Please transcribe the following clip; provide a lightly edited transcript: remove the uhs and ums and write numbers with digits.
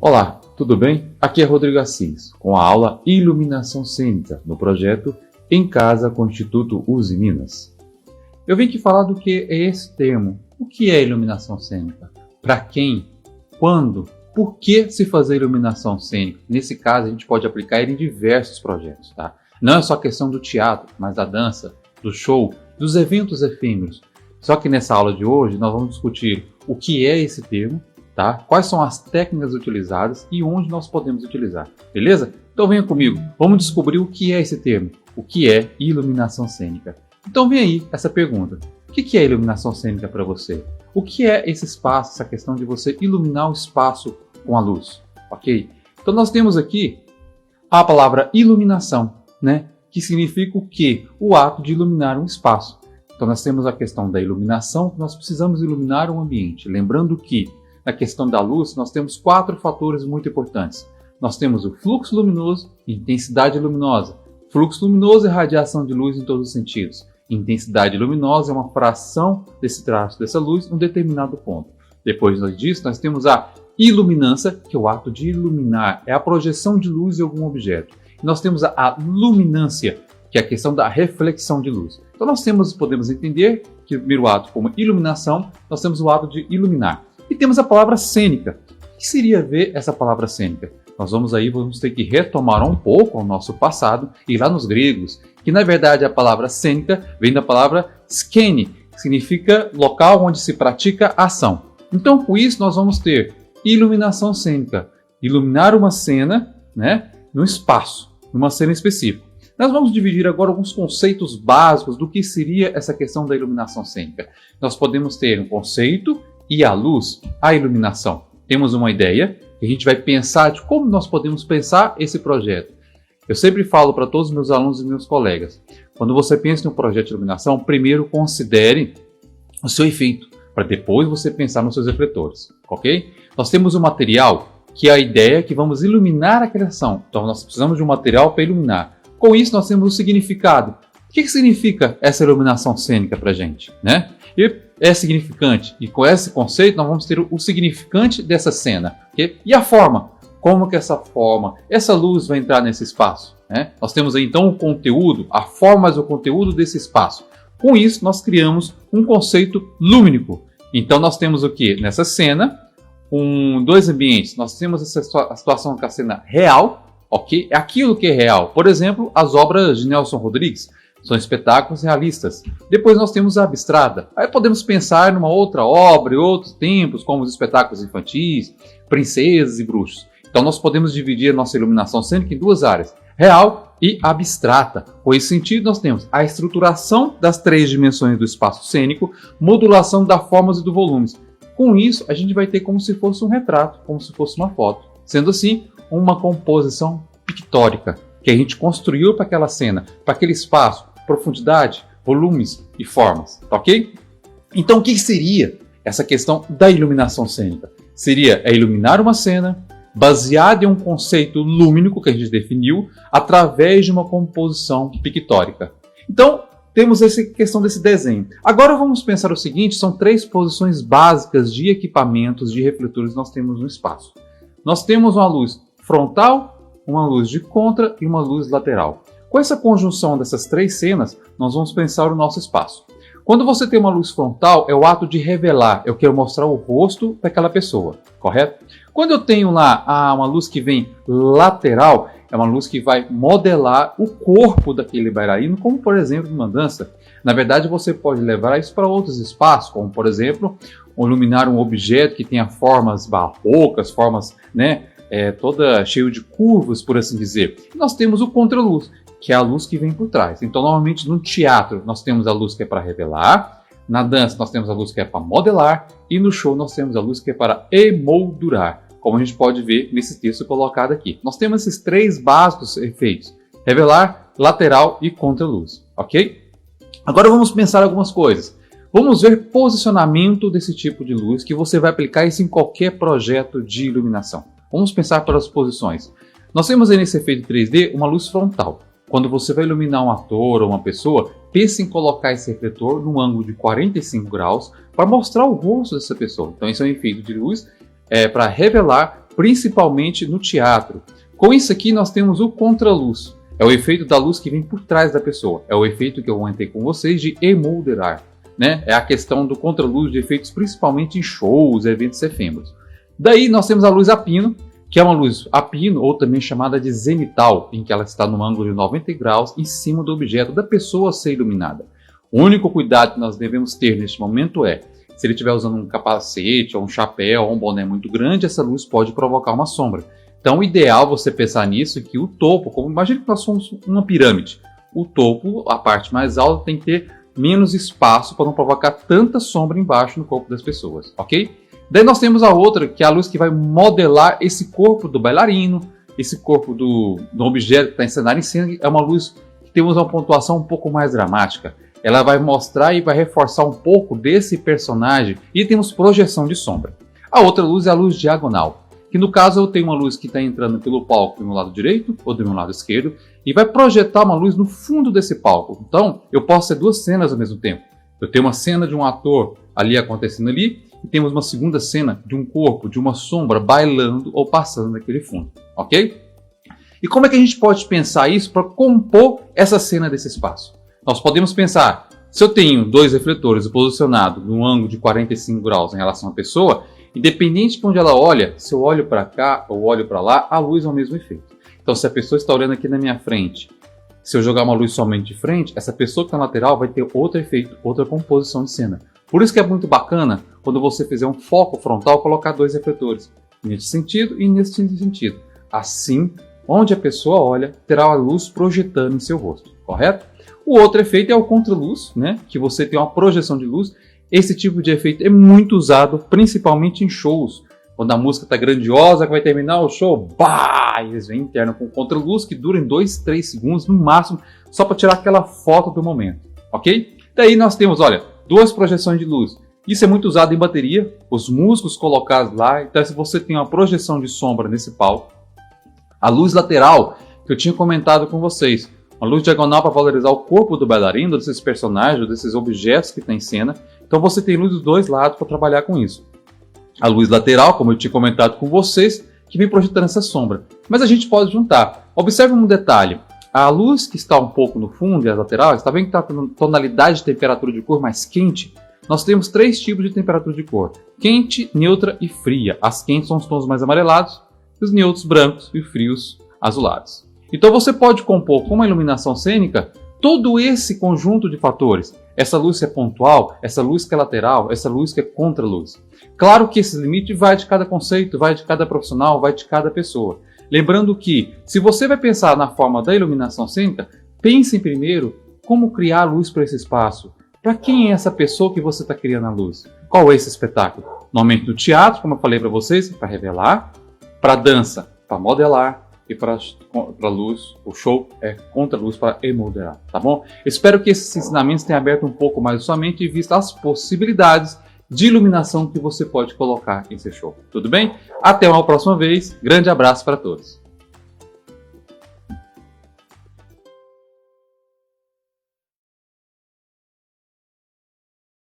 Olá, tudo bem? Aqui é Rodrigo Assis, com a aula Iluminação Cênica, no projeto Em Casa com o Instituto USE Minas. Eu vim aqui falar do que é esse termo. O que é iluminação cênica? Para quem? Quando? Por que se fazer iluminação cênica? Nesse caso, a gente pode aplicar ele em diversos projetos, tá? Não é só questão do teatro, mas da dança, do show, dos eventos efêmeros. Só que nessa aula de hoje, nós vamos discutir o que é esse termo, tá? Quais são as técnicas utilizadas e onde nós podemos utilizar, beleza? Então venha comigo, vamos descobrir o que é esse termo, o que é iluminação cênica. Então vem aí essa pergunta, o que é iluminação cênica para você? O que é esse espaço, essa questão de você iluminar o espaço com a luz, ok? Então nós temos aqui a palavra iluminação, né? Que significa o quê? O ato de iluminar um espaço. Então nós temos a questão da iluminação, nós precisamos iluminar um ambiente. Lembrando que na questão da luz nós temos 4 fatores muito importantes. Nós temos o fluxo luminoso e intensidade luminosa. Fluxo luminoso é radiação de luz em todos os sentidos. Intensidade luminosa é uma fração desse traço dessa luz em um determinado ponto. Depois disso nós temos a iluminância, que é o ato de iluminar, é a projeção de luz em algum objeto. E nós temos a luminância, que é a questão da reflexão de luz. Então nós podemos entender que o primeiro ato como iluminação, nós temos o ato de iluminar. E temos a palavra cênica. O que seria ver essa palavra cênica? Nós vamos ter que retomar um pouco o nosso passado e ir lá nos gregos, que na verdade a palavra cênica vem da palavra skene, que significa local onde se pratica a ação. Então com isso nós vamos ter iluminação cênica, iluminar uma cena, né, no espaço, numa cena específica. Nós vamos dividir agora alguns conceitos básicos do que seria essa questão da iluminação cênica. Nós podemos ter um conceito e a luz, a iluminação. Temos uma ideia que a gente vai pensar de como nós podemos pensar esse projeto. Eu sempre falo para todos os meus alunos e meus colegas, quando você pensa em um projeto de iluminação, primeiro considere o seu efeito, para depois você pensar nos seus refletores, ok? Nós temos um material que é a ideia que vamos iluminar aquela ação. Então nós precisamos de um material para iluminar. Com isso nós temos o significado. O que significa essa iluminação cênica para a gente, né? E é significante. E com esse conceito nós vamos ter o significante dessa cena. Okay? E a forma. Como que essa forma, essa luz vai entrar nesse espaço? Né? Nós temos aí então o conteúdo, a forma, mas o conteúdo desse espaço. Com isso nós criamos um conceito lumínico. Então nós temos o que? Nessa cena, dois ambientes. Nós temos a situação com a cena real, ok? É aquilo que é real. Por exemplo, as obras de Nelson Rodrigues. São espetáculos realistas. Depois nós temos a abstrata. Aí podemos pensar numa outra obra, em outros tempos, como os espetáculos infantis, princesas e bruxos. Então nós podemos dividir a nossa iluminação cênica em 2 áreas, real e abstrata. Com esse sentido nós temos a estruturação das 3 dimensões do espaço cênico, modulação das formas e do volumes. Com isso a gente vai ter como se fosse um retrato, como se fosse uma foto. Sendo assim, uma composição pictórica que a gente construiu para aquela cena, para aquele espaço, profundidade, volumes e formas, ok? Então o que seria essa questão da iluminação cênica? Seria iluminar uma cena baseada em um conceito lumínico que a gente definiu através de uma composição pictórica. Então temos essa questão desse desenho. Agora vamos pensar o seguinte, são 3 posições básicas de equipamentos de refletores que nós temos no espaço. Nós temos uma luz frontal, uma luz de contra e uma luz lateral. Com essa conjunção dessas 3 cenas, nós vamos pensar o nosso espaço. Quando você tem uma luz frontal, é o ato de revelar, eu quero mostrar o rosto daquela pessoa, correto? Quando eu tenho lá uma luz que vem lateral, é uma luz que vai modelar o corpo daquele bailarino, como por exemplo uma dança. Na verdade, você pode levar isso para outros espaços, como por exemplo, iluminar um objeto que tenha formas barrocas, formas, né, toda cheio de curvas, por assim dizer. E nós temos o contraluz, que é a luz que vem por trás. Então, normalmente no teatro nós temos a luz que é para revelar, na dança nós temos a luz que é para modelar e no show nós temos a luz que é para emoldurar, como a gente pode ver nesse texto colocado aqui. Nós temos esses 3 básicos efeitos: revelar, lateral e contraluz, ok? Agora vamos pensar algumas coisas. Vamos ver posicionamento desse tipo de luz, que você vai aplicar isso em qualquer projeto de iluminação. Vamos pensar pelas posições. Nós temos aí nesse efeito 3D uma luz frontal. Quando você vai iluminar um ator ou uma pessoa, pense em colocar esse refletor num ângulo de 45 graus para mostrar o rosto dessa pessoa. Então, isso é um efeito de luz para revelar, principalmente no teatro. Com isso aqui nós temos o contraluz. É o efeito da luz que vem por trás da pessoa. É o efeito que eu comentei com vocês de emolderar, né? É a questão do contraluz de efeitos principalmente em shows, eventos efêmeros. Daí nós temos a luz a pino, que é uma luz a pino, ou também chamada de zenital, em que ela está num ângulo de 90 graus em cima do objeto da pessoa a ser iluminada. O único cuidado que nós devemos ter neste momento é, se ele estiver usando um capacete, ou um chapéu, ou um boné muito grande, essa luz pode provocar uma sombra. Então o ideal é você pensar nisso, que o topo, como imagine que nós somos uma pirâmide, o topo, a parte mais alta, tem que ter menos espaço para não provocar tanta sombra embaixo no corpo das pessoas, ok? Daí nós temos a outra, que é a luz que vai modelar esse corpo do bailarino, esse corpo do objeto que está encenado em cena. É uma luz que temos uma pontuação um pouco mais dramática. Ela vai mostrar e vai reforçar um pouco desse personagem e temos projeção de sombra. A outra luz é a luz diagonal, que no caso eu tenho uma luz que está entrando pelo palco do meu lado direito ou do meu lado esquerdo e vai projetar uma luz no fundo desse palco. Então eu posso ter duas cenas ao mesmo tempo. Eu tenho uma cena de um ator ali acontecendo ali, e temos uma segunda cena de um corpo, de uma sombra bailando ou passando naquele fundo, ok? E como é que a gente pode pensar isso para compor essa cena desse espaço? Nós podemos pensar, se eu tenho dois refletores posicionados num ângulo de 45 graus em relação à pessoa, independente de onde ela olha, se eu olho para cá ou olho para lá, a luz é o mesmo efeito. Então se a pessoa está olhando aqui na minha frente, se eu jogar uma luz somente de frente, essa pessoa que está na lateral vai ter outro efeito, outra composição de cena. Por isso que é muito bacana, quando você fizer um foco frontal, colocar dois refletores, nesse sentido e nesse sentido. Assim, onde a pessoa olha, terá a luz projetando em seu rosto, correto? O outro efeito é o contraluz, né? Que você tem uma projeção de luz. Esse tipo de efeito é muito usado, principalmente em shows. Quando a música está grandiosa, que vai terminar o show, bah! Eles vêm interno com contraluz que dura em 2, 3 segundos no máximo, só para tirar aquela foto do momento, ok? Daí nós temos, olha, duas projeções de luz. Isso é muito usado em bateria, os músicos colocados lá. Então se você tem uma projeção de sombra nesse palco, a luz lateral, que eu tinha comentado com vocês, uma luz diagonal para valorizar o corpo do bailarino, desses personagens, desses objetos que tem em cena. Então você tem luz dos dois lados para trabalhar com isso. A luz lateral, como eu tinha comentado com vocês, que vem projetando essa sombra. Mas a gente pode juntar. Observe um detalhe. A luz que está um pouco no fundo e as laterais, está vendo que está com tonalidade de temperatura de cor mais quente? Nós temos três tipos de temperatura de cor: quente, neutra e fria. As quentes são os tons mais amarelados, os neutros brancos e os frios azulados. Então você pode compor com uma iluminação cênica todo esse conjunto de fatores. Essa luz que é pontual, essa luz que é lateral, essa luz que é contraluz. Claro que esse limite vai de cada conceito, vai de cada profissional, vai de cada pessoa. Lembrando que, se você vai pensar na forma da iluminação cênica, pense primeiro como criar luz para esse espaço. Para quem é essa pessoa que você está criando a luz? Qual é esse espetáculo? Normalmente no teatro, como eu falei para vocês, para revelar. Para dança, para modelar. E para luz, o show é contra-luz para emoldear, tá bom? Espero que esses ensinamentos tenham aberto um pouco mais a sua mente e visto as possibilidades de iluminação que você pode colocar em seu show. Tudo bem? Até uma próxima vez. Grande abraço para todos.